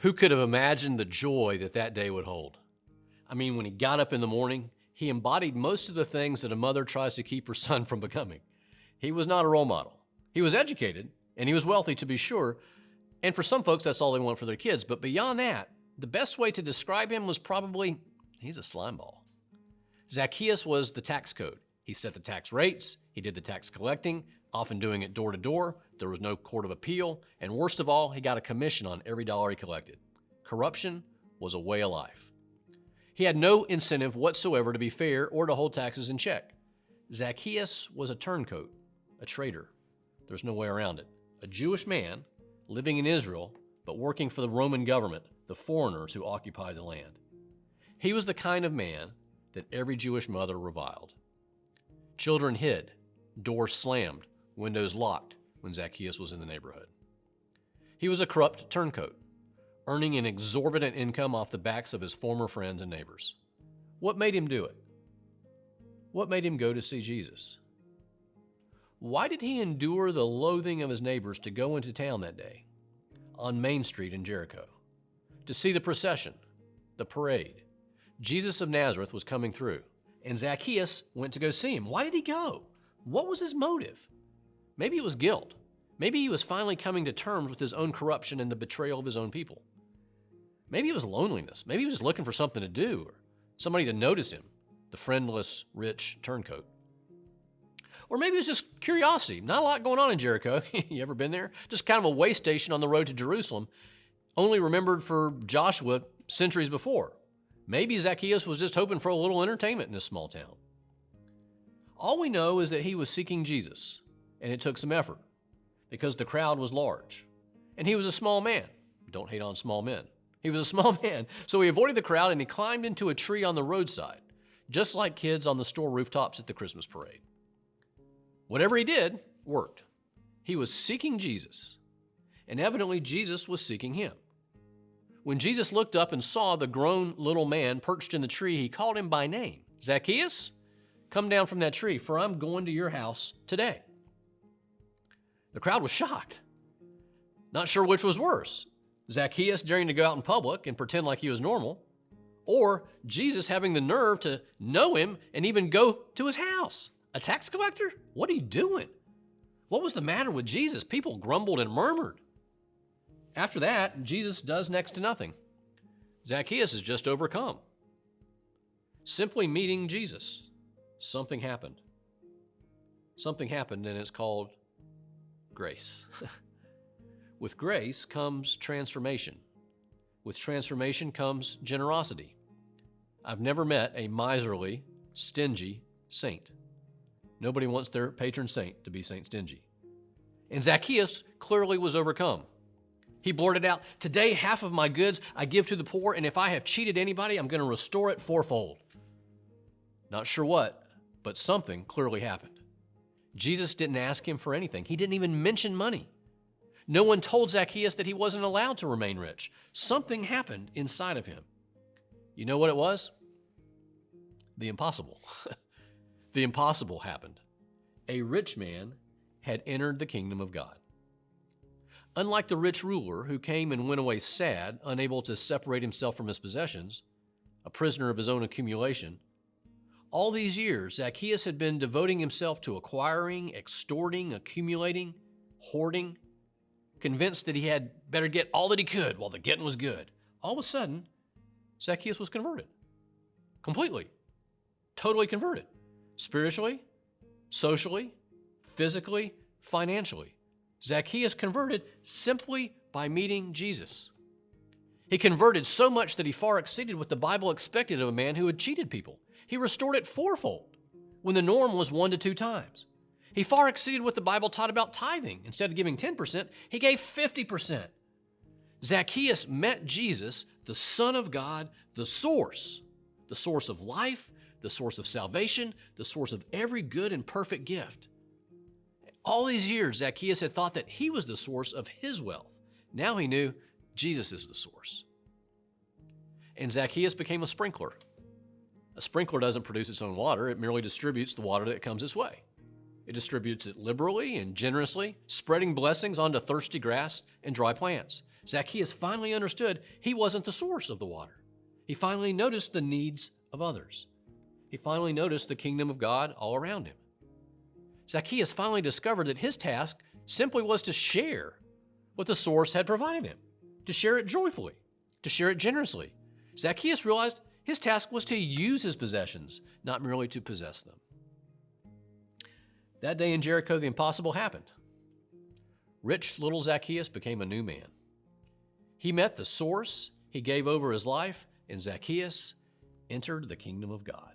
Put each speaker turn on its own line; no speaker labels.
Who could have imagined the joy that that day would hold? I mean, when he got up in the morning, he embodied most of the things that a mother tries to keep her son from becoming. He was not a role model. He was educated, and he was wealthy, to be sure, and for some folks, that's all they want for their kids. But beyond that, the best way to describe him was probably, he's a slimeball. Zacchaeus was the tax code. He set the tax rates, he did the tax collecting, often doing it door to door. There was no court of appeal, and worst of all, he got a commission on every dollar he collected. Corruption was a way of life. He had no incentive whatsoever to be fair or to hold taxes in check. Zacchaeus was a turncoat, a traitor. There's no way around it. A Jewish man living in Israel, but working for the Roman government, the foreigners who occupied the land. He was the kind of man that every Jewish mother reviled. Children hid, doors slammed, windows locked when Zacchaeus was in the neighborhood. He was a corrupt turncoat, earning an exorbitant income off the backs of his former friends and neighbors. What made him do it? What made him go to see Jesus? Why did he endure the loathing of his neighbors to go into town that day, on Main Street in Jericho, to see the procession, the parade? Jesus of Nazareth was coming through, and Zacchaeus went to go see him. Why did he go? What was his motive? Maybe it was guilt. Maybe he was finally coming to terms with his own corruption and the betrayal of his own people. Maybe it was loneliness. Maybe he was just looking for something to do or somebody to notice him, the friendless, rich turncoat. Or maybe it was just curiosity. Not a lot going on in Jericho. You ever been there? Just kind of a way station on the road to Jerusalem, only remembered for Joshua centuries before. Maybe Zacchaeus was just hoping for a little entertainment in this small town. All we know is that he was seeking Jesus, and it took some effort because the crowd was large. And he was a small man. Don't hate on small men. He was a small man, so he avoided the crowd and he climbed into a tree on the roadside, just like kids on the store rooftops at the Christmas parade. Whatever he did worked. He was seeking Jesus, and evidently Jesus was seeking him. When Jesus looked up and saw the grown little man perched in the tree, he called him by name. Zacchaeus, come down from that tree, for I'm going to your house today. The crowd was shocked, not sure which was worse. Zacchaeus daring to go out in public and pretend like he was normal, or Jesus having the nerve to know him and even go to his house. A tax collector? What are you doing? What was the matter with Jesus? People grumbled and murmured. After that, Jesus does next to nothing. Zacchaeus is just overcome. Simply meeting Jesus, something happened. Something happened, and it's called grace. With grace comes transformation. With transformation comes generosity. I've never met a miserly, stingy saint. Nobody wants their patron saint to be Saint Stingy. And Zacchaeus clearly was overcome. He blurted out, "Today, half of my goods I give to the poor, and if I have cheated anybody, I'm going to restore it fourfold." Not sure what, but something clearly happened. Jesus didn't ask him for anything. He didn't even mention money. No one told Zacchaeus that he wasn't allowed to remain rich. Something happened inside of him. You know what it was? The impossible. The impossible happened. A rich man had entered the kingdom of God. Unlike the rich ruler who came and went away sad, unable to separate himself from his possessions, a prisoner of his own accumulation, all these years, Zacchaeus had been devoting himself to acquiring, extorting, accumulating, hoarding, convinced that he had better get all that he could while the getting was good. All of a sudden, Zacchaeus was converted. Completely. Totally converted. Spiritually, socially, physically, financially. Zacchaeus converted simply by meeting Jesus. He converted so much that he far exceeded what the Bible expected of a man who had cheated people. He restored it fourfold, when the norm was 1 to 2 times. He far exceeded what the Bible taught about tithing. Instead of giving 10%, he gave 50%. Zacchaeus met Jesus, the Son of God, the source of life, the source of salvation, the source of every good and perfect gift. All these years, Zacchaeus had thought that he was the source of his wealth. Now he knew Jesus is the source. And Zacchaeus became a sprinkler. A sprinkler doesn't produce its own water. It merely distributes the water that comes its way. It distributes it liberally and generously, spreading blessings onto thirsty grass and dry plants. Zacchaeus finally understood he wasn't the source of the water. He finally noticed the needs of others. He finally noticed the kingdom of God all around him. Zacchaeus finally discovered that his task simply was to share what the source had provided him, to share it joyfully, to share it generously. Zacchaeus realized his task was to use his possessions, not merely to possess them. That day in Jericho, the impossible happened. Rich little Zacchaeus became a new man. He met the source, he gave over his life, and Zacchaeus entered the kingdom of God.